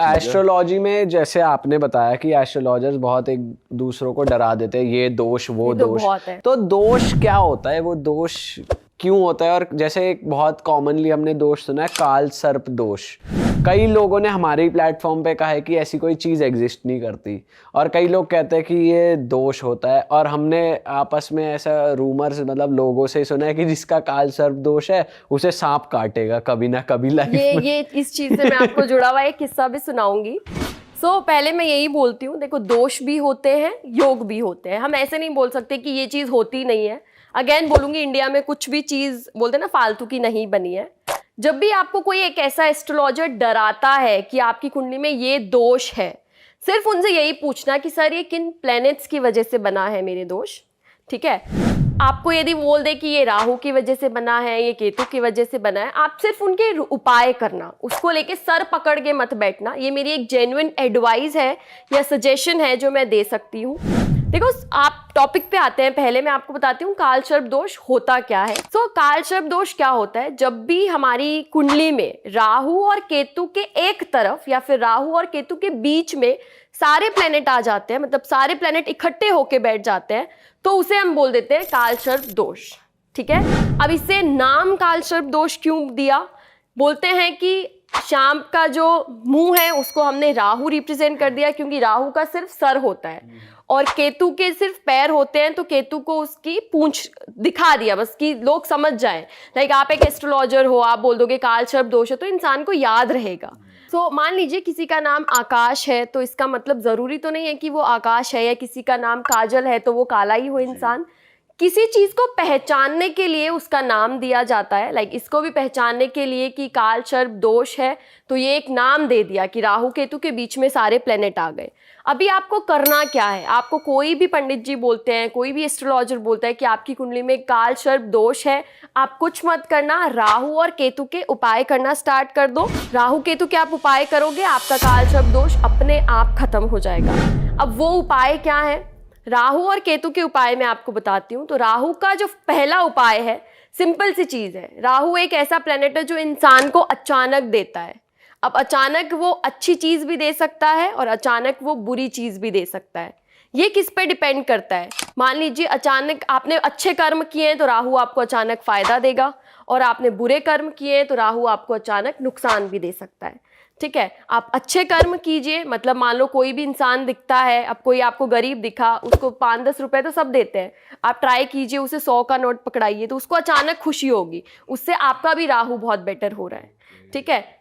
Astrology में जैसे आपने बताया कि एस्ट्रोलॉजर्स बहुत एक दूसरों को डरा देते हैं, ये दोष वो दोष, तो दोष क्या होता है, वो दोष क्यों होता है? और जैसे एक बहुत कॉमनली हमने दोष सुना है, काल सर्प दोष। कई लोगों ने हमारे प्लेटफॉर्म पे कहा है कि ऐसी कोई चीज़ एग्जिस्ट नहीं करती, और कई लोग कहते हैं कि ये दोष होता है। और हमने आपस में ऐसा रूमर्स मतलब लोगों से सुना है कि जिसका काल सर्प दोष है उसे सांप काटेगा कभी ना कभी लाइफ में। ये इस चीज़ से मैं आपको जुड़ा हुआ एक किस्सा भी सुनाऊंगी। पहले मैं यही बोलती हूँ, देखो दोष भी होते हैं, योग भी होते हैं। हम ऐसे नहीं बोल सकते कि ये चीज़ होती नहीं है। अगेन बोलूंगी, इंडिया में कुछ भी चीज़ बोलते हैं ना फालतू की नहीं बनी है। जब भी आपको कोई एक ऐसा एस्ट्रोलॉजर डराता है कि आपकी कुंडली में ये दोष है, सिर्फ उनसे यही पूछना कि सर ये किन प्लैनेट्स की वजह से बना है मेरे दोष, ठीक है। आपको यदि बोल दे कि ये राहु की वजह से बना है, ये केतु की वजह से बना है, आप सिर्फ उनके उपाय करना, उसको लेके सर पकड़ के मत बैठना। ये मेरी एक जेन्युइन एडवाइस है या सजेशन है जो मैं दे सकती हूँ। देखो, आप टॉपिक पे आते हैं। पहले मैं आपको बताती हूँ काल सर्प दोष होता क्या है। काल सर्प दोष क्या होता है? जब भी हमारी कुंडली में राहु और केतु के एक तरफ या फिर राहु और केतु के बीच में सारे प्लेनेट आ जाते हैं, मतलब सारे प्लेनेट इकट्ठे होके बैठ जाते हैं, तो उसे हम बोल देते हैं काल सर्प दोष, ठीक है। अब इसे नाम काल सर्प दोष क्यों दिया? बोलते हैं कि शाम का जो मुंह है उसको हमने राहु रिप्रेजेंट कर दिया, क्योंकि राहु का सिर्फ सर होता है और केतु के सिर्फ पैर होते हैं, तो केतु को उसकी पूंछ दिखा दिया बस कि लोग समझ जाएं। लाइक आप एक एस्ट्रोलॉजर हो, आप बोल दोगे काल सर्प दोष है, तो इंसान को याद रहेगा। मान लीजिए किसी का नाम आकाश है, तो इसका मतलब जरूरी तो नहीं है कि वो आकाश है, या किसी का नाम काजल है तो वो काला ही हो इंसान। किसी चीज को पहचानने के लिए उसका नाम दिया जाता है। लाइक इसको भी पहचानने के लिए कि काल सर्प दोष है, तो ये एक नाम दे दिया कि राहु केतु के बीच में सारे प्लेनेट आ गए। अभी आपको करना क्या है? आपको कोई भी पंडित जी बोलते हैं, कोई भी एस्ट्रोलॉजर बोलता है कि आपकी कुंडली में काल सर्प दोष है, आप कुछ मत करना, राहु और केतु के उपाय करना स्टार्ट कर दो। राहु केतु के आप उपाय करोगे, आपका काल सर्प दोष अपने आप खत्म हो जाएगा। अब वो उपाय क्या है? राहु और केतु के उपाय मैं आपको बताती हूँ। तो राहु का जो पहला उपाय है, सिंपल सी चीज है। राहु एक ऐसा प्लेनेट है जो इंसान को अचानक देता है। अब अचानक वो अच्छी चीज भी दे सकता है और अचानक वो बुरी चीज भी दे सकता है। ये किस पे डिपेंड करता है? मान लीजिए अचानक आपने अच्छे कर्म किए हैं तो राहु आपको अचानक फायदा देगा, और आपने बुरे कर्म किए हैं तो राहु आपको अचानक नुकसान भी दे सकता है, ठीक है। आप अच्छे कर्म कीजिए, मतलब मान लो कोई भी इंसान दिखता है, अब कोई आपको गरीब दिखा, उसको 5-10 रुपए तो सब देते हैं, आप ट्राई कीजिए उसे 100 का नोट पकड़ाइए, तो उसको अचानक खुशी होगी, उससे आपका भी राहु बहुत बेटर हो रहा है, ठीक है।